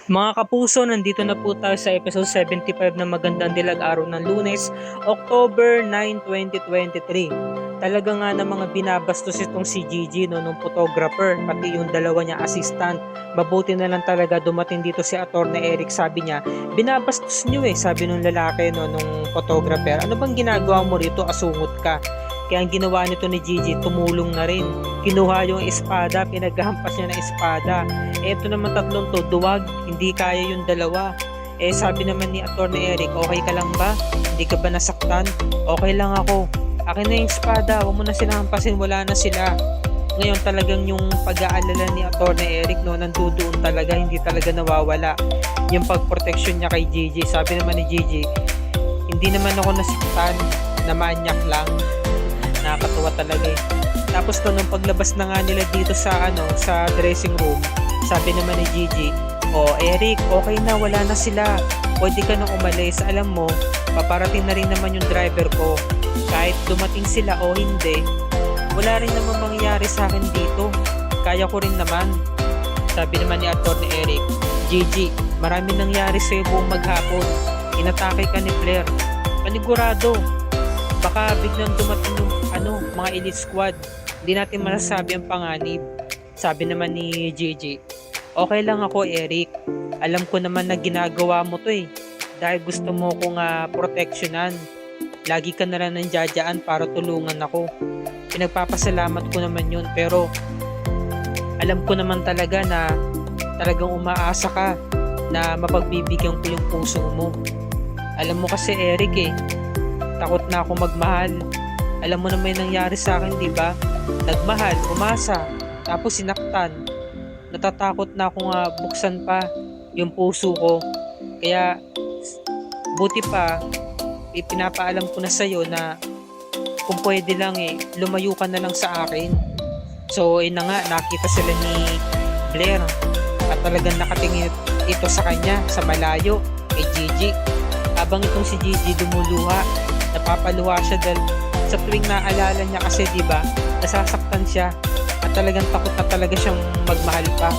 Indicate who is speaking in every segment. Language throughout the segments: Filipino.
Speaker 1: Mga kapuso, nandito na po tayo sa episode 75 ng Magandang Dilag Araw ng Lunes, October 9, 2023. Talaga nga na mga binabastos itong si Gigi, no, nung photographer, pati yung dalawa niya assistant. Mabuti na lang talaga dumating dito si Atty. Eric, sabi niya, binabastos niyo sabi nung lalaki, no, nung photographer. Ano bang ginagawa mo rito, asungot ka? Kaya ang ginawa nito ni Gigi, tumulong na rin. Kinuha yung espada, pinaghampas niya ng espada. Ito naman tatlong to, duwag, hindi kaya yung dalawa. Sabi naman ni Atty. Eric, okay ka lang ba? Hindi ka ba nasaktan? Okay lang ako. Akin na yung espada, huwag mo na silang hampasin, wala na sila. Ngayon talagang yung pag-aalala ni Atty. Eric, no, nandoon talaga, hindi talaga nawawala. Yung pagproteksyon niya kay Gigi. Sabi naman ni Gigi, hindi naman ako nasaktan, na manyak lang. Nakakatuwa talaga Tapos to, nung paglabas na nga nila dito sa sa dressing room, sabi naman ni Gigi, "Oh, Eric, okay na, wala na sila. Pwede ka nang umalis. Alam mo, paparating na rin naman yung driver ko. Kahit dumating sila o hindi, wala rin naman mangyayari sa akin dito. Kaya ko rin naman." Sabi naman ni Atty. Eric, "Gigi, marami nangyari sa buong maghapon. Inatake ka ni Blair. Panigurado. Baka biglang dumating yung mga elite squad. Hindi natin masasabi ang panganib." Sabi naman ni Gigi, "Okay lang ako, Eric. Alam ko naman na ginagawa mo to dahil gusto mo kong proteksyonan. Lagi ka na lang nandiyadyaan para tulungan ako. Pinagpapasalamat ko naman yun, pero alam ko naman talaga na talagang umaasa ka na mapagbibigyan ko yung puso mo. Alam mo kasi, Eric, takot na ako magmahal. Alam mo naman yung nangyari sa akin, di ba? Nagmahal, umasa, tapos sinaktan. Natatakot na akong buksan pa yung puso ko. Kaya, buti pa, ipinapaalam ko na sa'yo na kung pwede lang lumayo ka na lang sa akin." So, na nga, nakita sila ni Blair at talagang nakatingin ito sa kanya sa malayo kay Gigi. Habang itong si Gigi lumuluha, napapaluha siya dahil sa tuwing naalala niya kasi, di ba, nasasaktan siya at talagang takot na talaga siyang magmahal pa.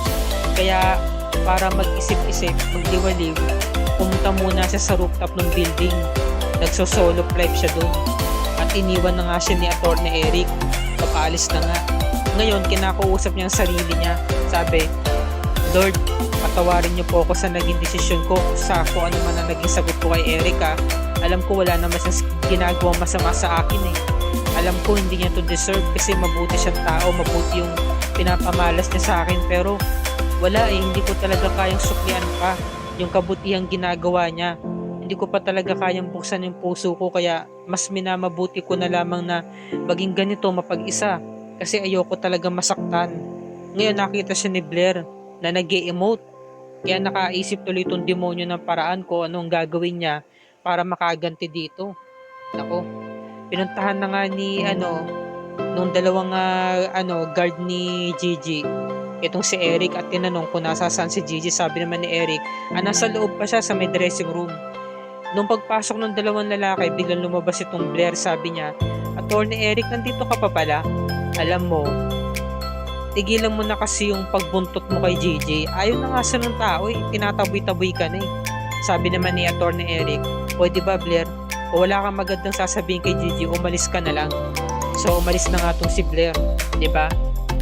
Speaker 1: Kaya para mag-isip-isip, magdiwaliw, pumunta muna siya sa rooftop ng building. Nagso-solo flight siya doon at iniwan na nga siya ni Atty. Eric. Papaalis na nga. Ngayon, kinakausap niya ang sarili niya. Sabi, "Lord, patawarin niyo po ako sa naging desisyon ko, sa kung ano man ang naging sagot ko kay Eric. Alam ko wala naman siyang ginagawang masama sa akin Alam ko hindi niya to deserve kasi mabuti siyang tao, mabuti yung pinapamalas niya sa akin, pero wala hindi ko talaga kayang suklian pa yung kabutihang ginagawa niya. Hindi ko pa talaga kayang buksan yung puso ko, kaya mas minamabuti ko na lamang na maging ganito, mapag-isa, kasi ayoko talaga masaktan." Ngayon nakita siya ni Blair na nag-e-emote. Kaya nakaisip tuloy itong demonyo ng paraan ko anong gagawin niya para makaganti dito. Nako, pinuntahan na nga ni nung dalawang guard ni Gigi itong si Eric at tinanong kung nasasaan si Gigi. Sabi naman ni Eric, nasa loob pa siya sa may dressing room. Nung pagpasok ng dalawang lalaki, biglang lumabas itong Blair. Sabi niya, "Atty. Eric, nandito ka pa pala? Alam mo, tigilan mo na kasi yung pagbuntot mo kay Gigi. Ayaw na nga sa ng tao tinataboy-taboy ka na Sabi naman ni Atty. Eric, "Pwede ba, Blair? O wala kang magandang sasabihin kay Gigi, umalis ka na lang." So umalis na nga tong si Blair, 'di ba?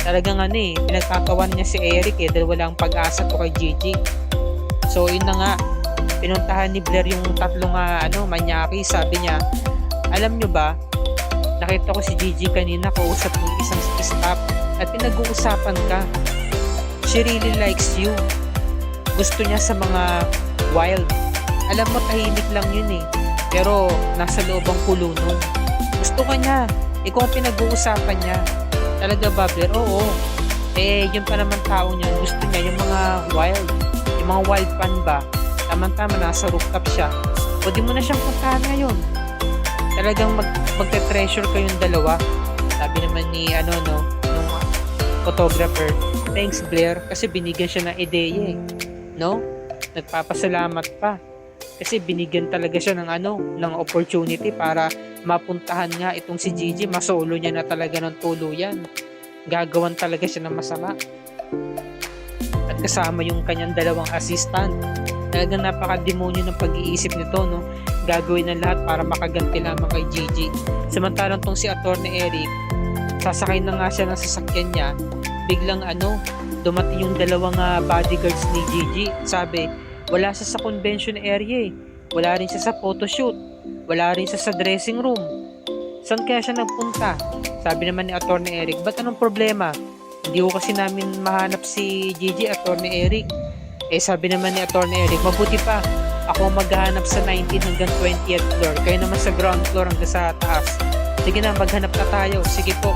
Speaker 1: Talagang pinagkakawan niya si Eric dahil walang pag-asa to kay Gigi. So yun na nga, pinuntahan ni Blair yung tatlong manyaki. Sabi niya, "Alam nyo ba, nakita ko si Gigi kanina, kausap ng isang staff at pinag-uusapan ka. She really likes you. Gusto niya sa mga wild. Alam mo, tahimik lang yun pero nasa loob ang kulunong. Gusto ka niya. Ikaw ang pinag-uusapan niya." Talaga ba, Blair? Oo. Yun pa naman tao niya. Gusto niya yung mga wild. Yung mga wild fan ba? Tama-tama, nasa rooftop siya. Pwede mo na siyang puntahan ngayon. Talagang magte-treasure kayong dalawa." Sabi naman ni nung photographer, "Thanks, Blair, kasi binigyan siya ng ideya no?" Nagpapasalamat pa kasi binigyan talaga siya ng opportunity para mapuntahan nga itong si Gigi. Masolo niya na talaga ng tuluyan. Gagawan talaga siya ng masama. at kasama yung kanyang dalawang assistant. Talagang napaka-demonyo ng pag-iisip nito, no? Gagawin ng lahat para makaganti lamang kay Gigi. Samantalang tong si Attorney Eric, sasakay na nga siya ng sasakyan niya, biglang dumating yung dalawang bodyguards ni Gigi. Sabi, wala siya sa convention area eh. Wala rin siya sa photoshoot. Wala rin siya sa dressing room. Saan kaya siya nagpunta? Sabi naman ni Attorney Eric, ba't anong problema? Hindi ko kasi namin mahanap si Gigi, Attorney Eric. Sabi naman ni Attorney Eric, mabuti pa, ako maghahanap sa 19 hanggang 20th floor. Kayo naman sa ground floor hanggang sa taas. Sige na, maghanap na tayo. Sige po.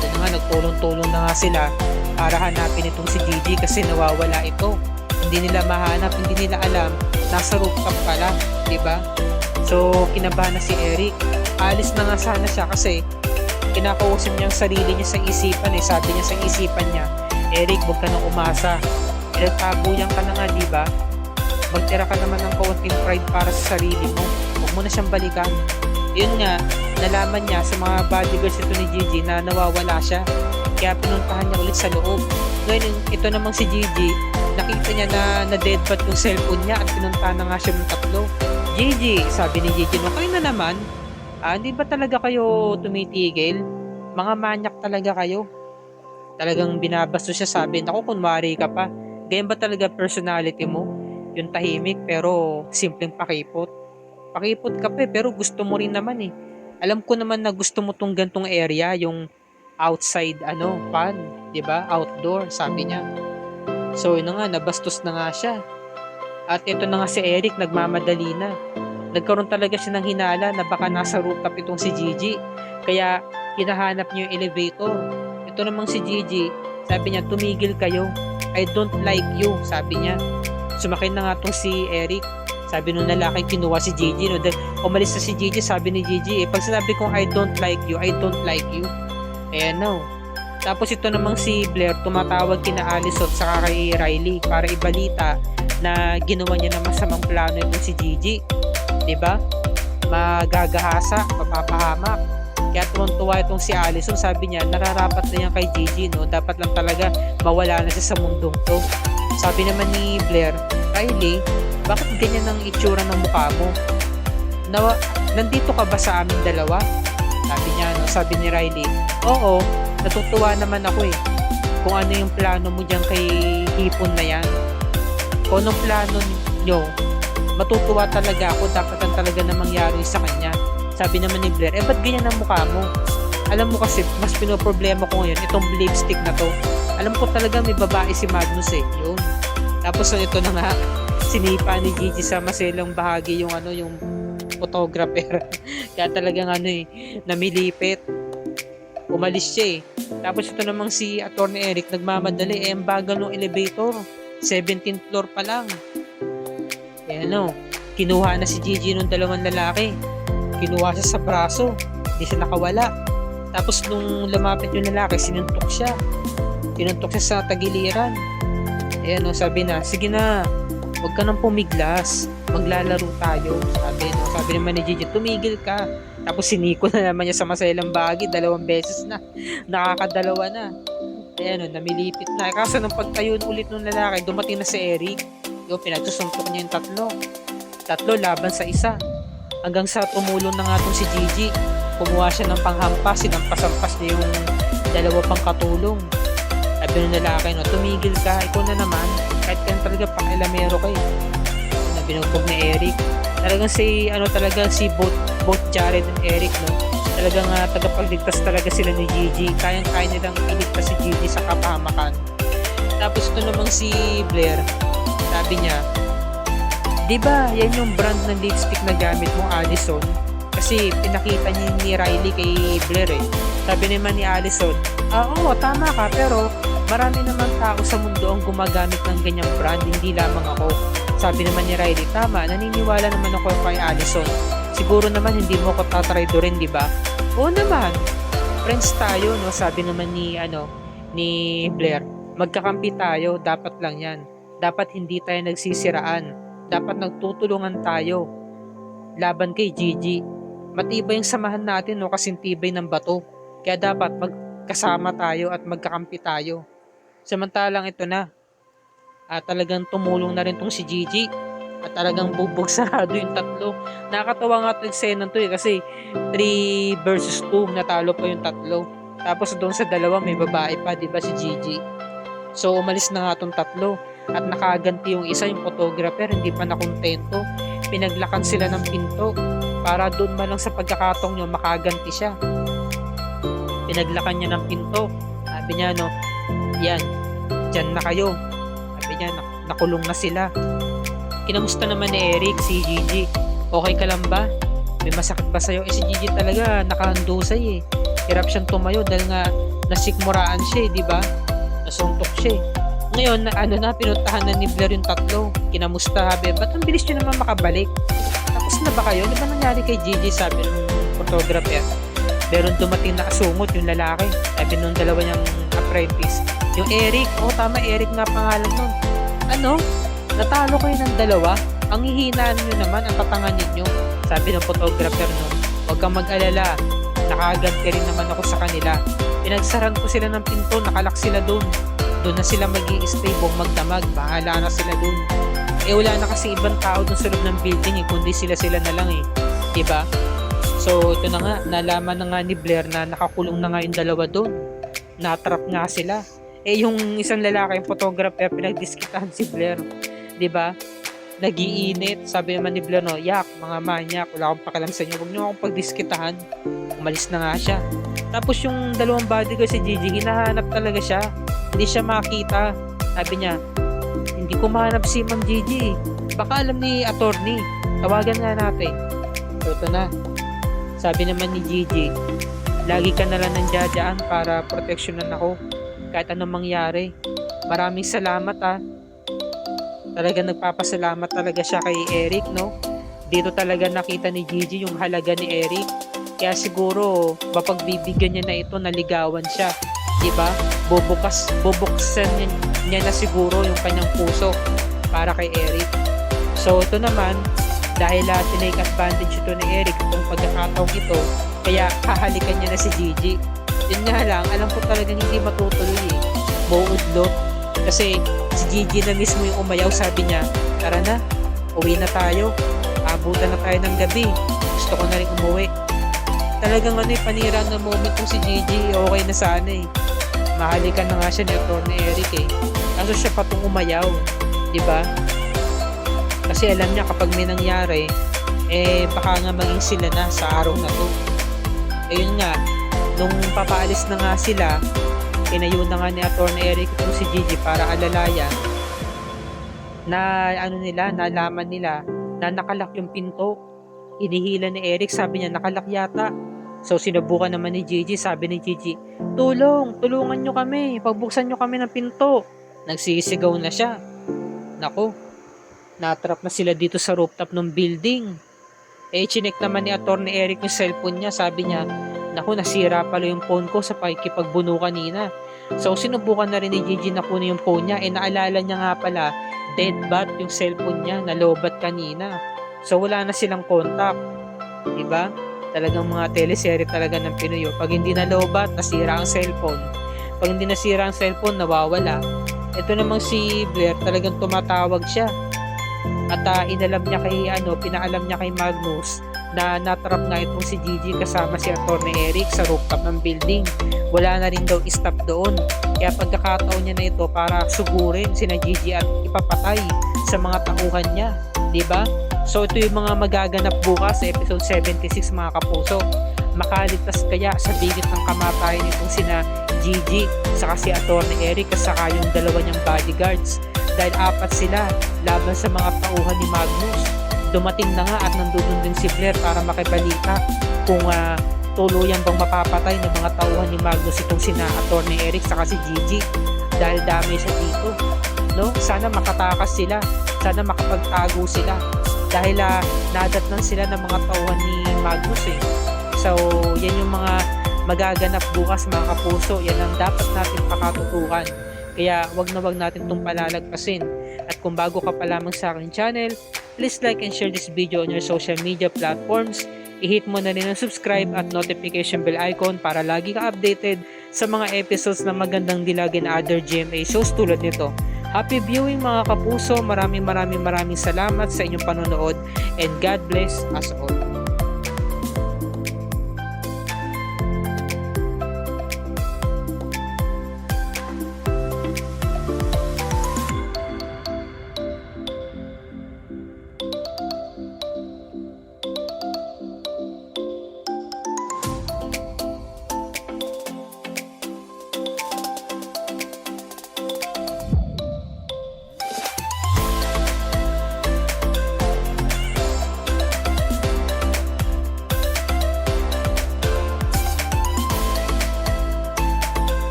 Speaker 1: Yun nga, nagtulong-tulong na nga sila para hanapin itong si Gigi kasi nawawala ito. Hindi nila mahanap, hindi nila alam, nasa rooftop pala, diba? So, kinabahan na si Eric. Alis na nga sana siya kasi kinakausap niya ang sarili niya sa isipan eh. Sabi niya sa isipan niya, Eric, huwag ka nang umasa. Nagtabuyan ka na nga, diba? Magtira ka naman ng kaunting pride para sa sarili mo. Huwag mo na siyang balikan. Yun nga, nalaman niya sa mga bodyguards ito ni Gigi na nawawala siya. Kaya pinuntahan niya ulit sa loob. Ngayon, ito namang si Gigi, nakita niya na na-deadbat yung cellphone niya at pinuntahan na nga siya ng tatlo. Gigi, sabi ni Gigi, no, kayo na naman. Hindi ba talaga kayo tumitigil? Mga manyak talaga kayo. Talagang binabastos siya, sabi, naku, kunwari ka pa. Ganyan ba talaga personality mo? Yung tahimik pero simpleng pakipot. Pakipot ka pa pero gusto mo rin naman eh. Alam ko naman na gusto mo tong gantong area, yung outside fun, 'di ba? Outdoor, sabi niya. So yun na nga, nabastos na nga siya. At ito na nga si Eric, nagmamadali na. Nagkaroon talaga siya ng hinala na baka nasa rooftop itong si Gigi. Kaya hinahanap niya yung elevator. Ito namang si Gigi, sabi niya, tumigil kayo. I don't like you, sabi niya. Sumakay na nga tong si Eric. Sabi nung lalaki, kinuha si Gigi. No? Umalis na si Gigi, sabi ni Gigi, pag sinabi kong I don't like you, I don't like you. No. Tapos ito namang si Blair, tumatawag kina Allison sa kay Riley para ibalita na ginawa niya na masamang plano itong si Gigi. Diba? Magagahasa, mapapahamak. Kaya tuwang-tuwa itong si Allison, sabi niya, nararapat na yan kay Gigi, no? Dapat lang talaga mawala na siya sa mundong to. Sabi naman ni Blair, Riley, bakit ganyan ang itsura ng mukha mo? Nandito ka ba sa aming dalawa? Sabi niya, no? Sabi ni Riley, oo, natutuwa naman ako eh. Kung ano yung plano mo dyan kay Hipon na yan. Kung anong plano nyo, matutuwa talaga ako, dapat lang talaga na mangyari sa kanya. Sabi naman ni Blair, ba't ganyan ang mukha mo? Alam mo kasi, mas pinoproblema ko ngayon, itong lipstick na to. Alam ko talaga may babae si Magnus eh. Yun. Tapos ito na nga, sinipa ni Gigi sa maselang bahagi yung yung photographer. Kaya talagang namilipit. Umalis siya eh. Tapos ito namang si Attorney Eric, nagmamadali. Ang bagal ng elevator. 17th floor pa lang. Kinuha na si Gigi ng dalawang lalaki. Kinuha siya sa braso, hindi siya nakawala. Tapos nung lumapit yung lalaki, sinuntok siya sa tagiliran. Sabi na, sige na, huwag ka nang pumiglas, maglalaro tayo. Sabi naman ni Gigi, tumigil ka. Tapos siniko na naman niya sa maselang bagi, 2 beses na, nakakadalawa na. Namilipit na. Kaso nung pagtayo ulit ng lalaki, dumating na si Eric. Pinagsusuntok niya yung tatlo laban sa isa. Hanggang sa tumulong na nga itong si Gigi. Kumuha siya ng panghampas, sinampas-ampas niya yung 2 pang katulong. Sabi ng lalaki, tumigil ka, ikaw na naman. Kahit ka talaga pakilamero kayo. Binugbog ni Eric. Talagang si both Jared and Eric, no? Talagang tagapagligtas talaga sila ni Gigi. Kayang-kaya nilang iligtas si Gigi sa kapahamakan. Tapos ito namang si Blair, sabi niya, diba, yan yung brand ng lipstick na gamit mo, Allison? Kasi pinakita niya ni Riley kay Blair eh. Sabi naman ni Allison, oo, tama ka, pero marami naman tao sa mundo ang gumagamit ng ganyang brand, hindi lamang ako. Sabi naman ni Riley, tama, naniniwala naman ako kay Allison. Siguro naman hindi mo ako tatraydo rin, diba? Oo naman, friends tayo, no? Sabi naman ni Blair, magkakampi tayo, dapat lang yan. Dapat hindi tayo nagsisiraan. Dapat nagtutulungan tayo laban kay Gigi. Matibay yung samahan natin, no, kasing tibay ng bato. Kaya dapat magkasama tayo at magkakampi tayo. Samantalang ito na, at talagang tumulong na rin tong si Gigi at talagang bugbog sarado yung tatlo. Nakakatawa nga 'tong eksena 'to, eh, kasi 3 versus 2 natalo pa yung tatlo. Tapos doon sa dalawa may babae pa, 'di ba, si Gigi. So umalis na nga 'tong tatlo at nakaganti yung isa, yung photographer, hindi pa nakuntento. Pinaglakan sila ng pinto para doon man lang sa pagkakataong yun makaganti siya. Pinaglakan niya ng pinto. Sabi niya, no, yan, diyan na kayo. Sabi niya, nakulong na sila. Kinamusta naman ni Eric si Gigi? Okay ka lang ba? May masakit ba sa'yo? Si Gigi talaga nakahandusay, eh. Hirap siyang tumayo dahil nga nasikmuraan siya, di ba? Nasuntok siya, eh. Ngayon, pinuntahan na ni Blair yung tatlo. Kinamusta, sabi, ba't ang bilis nyo naman makabalik? Tapos na ba kayo? Ano ba nangyari kay Gigi? Sabi ng photographer. Meron dumating na asungot yung lalaki. Sabi nung dalawa niyang apprentice. Yung Eric, tama, Eric nga pangalan nun. Ano? Natalo kayo ng dalawa? Ang hihinaan nyo naman, ang tatangan ninyo. Sabi ng photographer nun, huwag kang mag-alala. Nakaganti rin naman ako sa kanila. Pinagsaran ko sila ng pinto, nakalak sila doon. Doon na sila mag-i-stay buong magdamag. Bahala na sila doon. Wala na kasi ibang tao doon sa loob ng building, kundi sila na lang, eh. Diba? So ito na nga, nalaman na nga ni Blair na nakakulong na nga yung dalawa doon. Natrap nga sila. Yung isang lalaki, yung photographer, pinagdiskitahan si Blair. 'Di ba? Nagiinit. Sabi naman ni Blair, no, yak, mga manyak, wala akong pakialam sa inyo. Huwag niyo akong pagdiskitahan. Umalis na nga siya. Tapos yung dalawang bodyguard si Gigi, hinahanap talaga siya. Hindi siya makita. Sabi niya, hindi ko mahanap si Ma'am Gigi. Baka alam ni attorney. Tawagan nga natin. So ito na. Sabi naman ni Gigi, lagi ka na lang nandiyan para proteksyonan ako kahit anong mangyari. Maraming salamat, ha. Talaga nagpapasalamat talaga siya kay Eric, no? Dito talaga nakita ni Gigi yung halaga ni Eric. Kaya siguro mapagbibigyan niya na ito, naligawan siya. Diba? Bubuksan niya na siguro yung kanyang puso para kay Eric. So ito naman, dahil tinake advantage ito ni Eric itong pagkakataong ito, kaya hahalikan niya na si Gigi. Yun nga lang, alam ko talagang hindi matutuloy, eh. Buudlot. Kasi si Gigi na mismo yung umayaw, sabi niya, tara na, uwi na tayo. Abutan na tayo ng gabi. Gusto ko na rin umuwi. Talagang panira ng moment kung si Gigi, okay na sana, eh. Mahalikan na nga siya ni Atty. Eric, eh. Kaso siya patong umayaw. Diba? Kasi alam niya kapag may nangyari, baka nga maging sila na sa araw na to. Ayun nga, nung papaalis na nga sila, inayo na nga ni Atty. Eric itong si Gigi para alalayan na nalaman nila na nakalak yung pinto. Inihila ni Eric, sabi niya nakalak yata. So sinubukan naman ni Gigi, sabi ni Gigi, tulungan nyo kami, pagbuksan nyo kami ng pinto. Nagsisigaw na siya. Nako, natrap na sila dito sa rooftop ng building. Chinek naman ni Atty. Eric yung cellphone niya. Sabi niya, naku, nasira pala yung phone ko sa pakikipagbuno kanina. So, sinubukan na rin ni Gigi na kunin yung phone niya. Naalala niya nga pala, dead bat yung cellphone niya, nalobat kanina. So, wala na silang contact. Diba? Talagang mga teleserye talaga ng Pinoy. Pag hindi nalobat, nasira ang cellphone. Pag hindi nasira ang cellphone, nawawala. Ito namang si Blair, talagang tumatawag siya. At pinaalam niya kay Magnus na natrap nga itong si Gigi kasama si Atty. Eric sa rooftop ng building. Wala na rin daw stop doon. Kaya pagkakataon niya na ito para sugurin sina Gigi at ipapatay sa mga tauhan niya. Diba? So ito yung mga magaganap bukas sa episode 76, mga kapuso. Makaligtas kaya sa bigit ng kamatayan itong sina Gigi saka si Atty. Eric at saka yung dalawa niyang bodyguards. Dahil 4 sila laban sa mga tauhan ni Magnus. Dumating na nga at nandun din si Blair para makibalita kung tuluyan bang mapapatay ng mga tauhan ni Magnus itong sina Atty. Eric saka si Gigi. Dahil dami siya dito. No? Sana makatakas sila. Sana makapagtago sila. Dahil nadatnan sila ng mga tauhan ni Magnus, eh. So, yan yung mga magaganap bukas, mga kapuso. Yan ang dapat natin pakatutukan. Kaya wag natin itong palalagpasin. At kung bago ka pa lamang sa aking channel, please like and share this video on your social media platforms. I-hit mo na rin ang subscribe at notification bell icon para lagi ka updated sa mga episodes ng Magandang Dilag and other GMA shows tulad nito. Happy viewing mga kapuso, maraming salamat sa inyong panonood and God bless us all.